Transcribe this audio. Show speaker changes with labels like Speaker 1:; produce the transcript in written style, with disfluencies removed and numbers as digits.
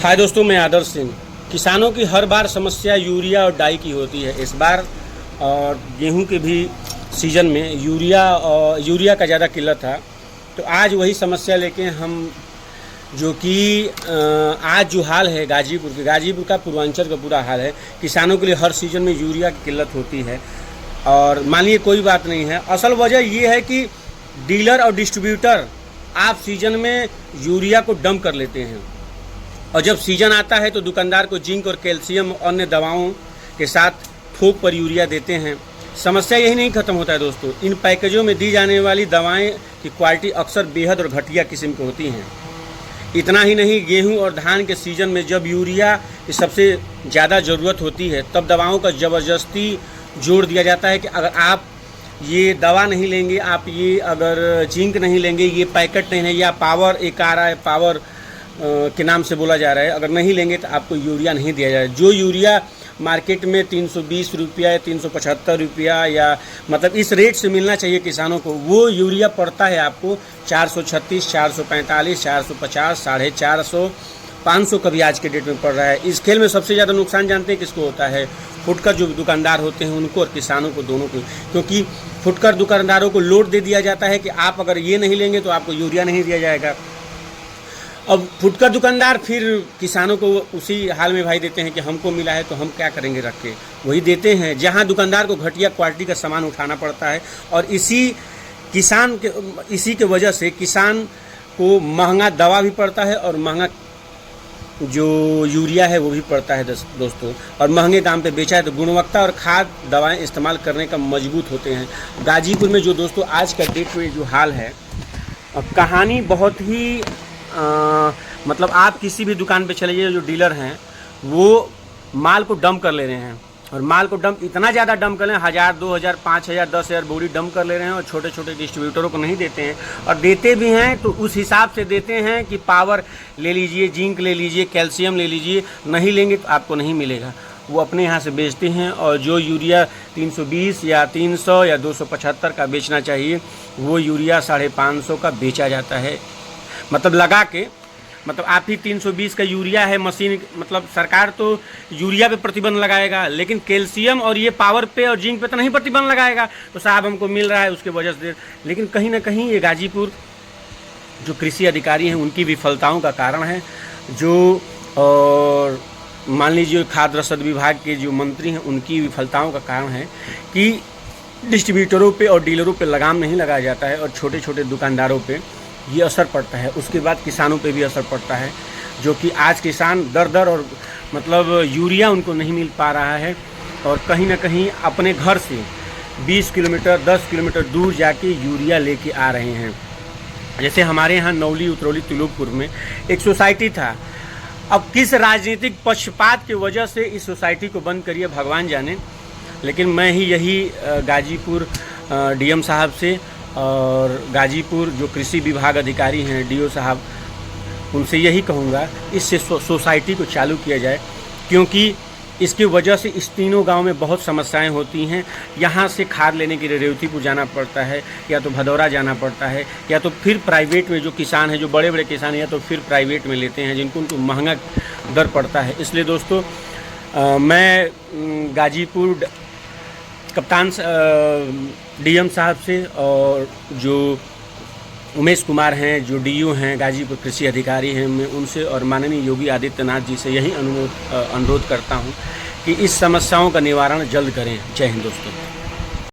Speaker 1: हाय दोस्तों, मैं आदर्श सिंह। किसानों की हर बार समस्या यूरिया और डाई की होती है। इस बार गेहूं के भी सीज़न में यूरिया का ज़्यादा किल्लत था। तो आज वही समस्या लेके हम जो कि आज जो हाल है गाजीपुर का पूर्वांचल का बुरा हाल है। किसानों के लिए हर सीज़न में यूरिया की किल्लत होती है और मानिए कोई बात नहीं है। असल वजह ये है कि डीलर और डिस्ट्रीब्यूटर आप सीज़न में यूरिया को डंप कर लेते हैं और जब सीज़न आता है तो दुकानदार को जिंक और कैल्शियम और अन्य दवाओं के साथ थोक पर यूरिया देते हैं। समस्या यही नहीं खत्म होता है दोस्तों, इन पैकेजों में दी जाने वाली दवाएं की क्वालिटी अक्सर बेहद और घटिया किस्म की होती हैं। इतना ही नहीं, गेहूं और धान के सीज़न में जब यूरिया की सबसे ज़्यादा ज़रूरत होती है तब दवाओं का ज़बरदस्ती जोड़ दिया जाता है कि अगर आप ये दवा नहीं लेंगे, आप ये अगर जिंक नहीं लेंगे, ये पैकेट नहीं है, या पावर एक आ रहा है, पावर के नाम से बोला जा रहा है, अगर नहीं लेंगे तो आपको यूरिया नहीं दिया जाएगा। जो यूरिया मार्केट में 320 रुपया या 375 रुपया या मतलब इस रेट से मिलना चाहिए किसानों को, वो यूरिया पड़ता है आपको 436, 445, 450, 450, 500 कभी आज के डेट में पड़ रहा है। इस खेल में सबसे ज़्यादा नुकसान जानते हैं किसको होता है? फुटकर जो दुकानदार होते हैं उनको और किसानों को, दोनों को। क्योंकि फुटकर दुकानदारों को लोड दे दिया जाता है कि आप अगर ये नहीं लेंगे तो आपको यूरिया नहीं दिया जाएगा। अब फुटकर दुकानदार फिर किसानों को उसी हाल में भाई देते हैं कि हमको मिला है तो हम क्या करेंगे रख के, वही देते हैं, जहां दुकानदार को घटिया क्वालिटी का सामान उठाना पड़ता है। और इसी के वजह से किसान को महंगा दवा भी पड़ता है और महंगा जो यूरिया है वो भी पड़ता है दोस्तों, और महंगे दाम पे बेचा है तो गुणवत्ता और खाद दवाएं इस्तेमाल करने का मजबूत होते हैं। गाजीपुर में जो दोस्तों आज का डेट में जो हाल है, कहानी बहुत ही मतलब आप किसी भी दुकान पे चले जाइए, जो डीलर हैं वो माल को डंप कर ले रहे हैं, और माल को डंप इतना ज़्यादा डंप कर रहे हैं, 1000, 2000, 5000, 10,000 बोरी डंप कर ले रहे हैं और छोटे छोटे डिस्ट्रीब्यूटरों को नहीं देते हैं। और देते भी हैं तो उस हिसाब से देते हैं कि पावर ले लीजिए, जिंक ले लीजिए, कैल्शियम ले लीजिए, नहीं लेंगे तो आपको नहीं मिलेगा। वो अपने यहाँ से बेचते हैं और जो यूरिया 320 या 300 या 275 का बेचना चाहिए वो यूरिया 550 का बेचा जाता है। मतलब लगा के, मतलब आप ही 320 का यूरिया है मशीन, मतलब सरकार तो यूरिया पे प्रतिबंध लगाएगा लेकिन कैल्शियम और ये पावर पे और जिंक पे तो नहीं प्रतिबंध लगाएगा। तो साहब हमको मिल रहा है उसके वजह से, लेकिन कहीं ना कहीं ये गाजीपुर जो कृषि अधिकारी हैं उनकी विफलताओं का कारण है। जो और मान लीजिए खाद्य रसद विभाग के जो मंत्री हैं उनकी विफलताओं का कारण है कि डिस्ट्रीब्यूटरों पे और डीलरों पे लगाम नहीं लगाया जाता है और छोटे छोटे दुकानदारों पे ये असर पड़ता है। उसके बाद किसानों पे भी असर पड़ता है, जो कि आज किसान दर और मतलब यूरिया उनको नहीं मिल पा रहा है और कहीं ना कहीं अपने घर से 20 किलोमीटर 10 किलोमीटर दूर जाके यूरिया लेके आ रहे हैं। जैसे हमारे यहाँ नौली उतरौली तुलुकपुर में एक सोसाइटी था, अब किस राजनीतिक पक्षपात की वजह से इस सोसाइटी को बंद करिए भगवान जाने, लेकिन मैं ही यही गाजीपुर डीएम साहब से और गाजीपुर जो कृषि विभाग अधिकारी हैं डीओ साहब, उनसे यही कहूँगा इस सोसाइटी को चालू किया जाए, क्योंकि इसकी वजह से इस तीनों गांव में बहुत समस्याएं होती हैं। यहाँ से खाद लेने के लिए रेवतीपुर जाना पड़ता है, या तो भदौरा जाना पड़ता है, या तो फिर प्राइवेट में जो किसान हैं, जो बड़े बड़े किसान हैं, या तो फिर प्राइवेट में लेते हैं जिनको उनको महंगा दर पड़ता है। इसलिए दोस्तों मैं गाजीपुर कप्तान डीएम साहब से और जो उमेश कुमार हैं, जो डीयू हैं, गाजीपुर कृषि अधिकारी हैं, मैं उनसे और माननीय योगी आदित्यनाथ जी से यही अनुरोध करता हूं कि इस समस्याओं का निवारण जल्द करें। जय हिंद दोस्तों।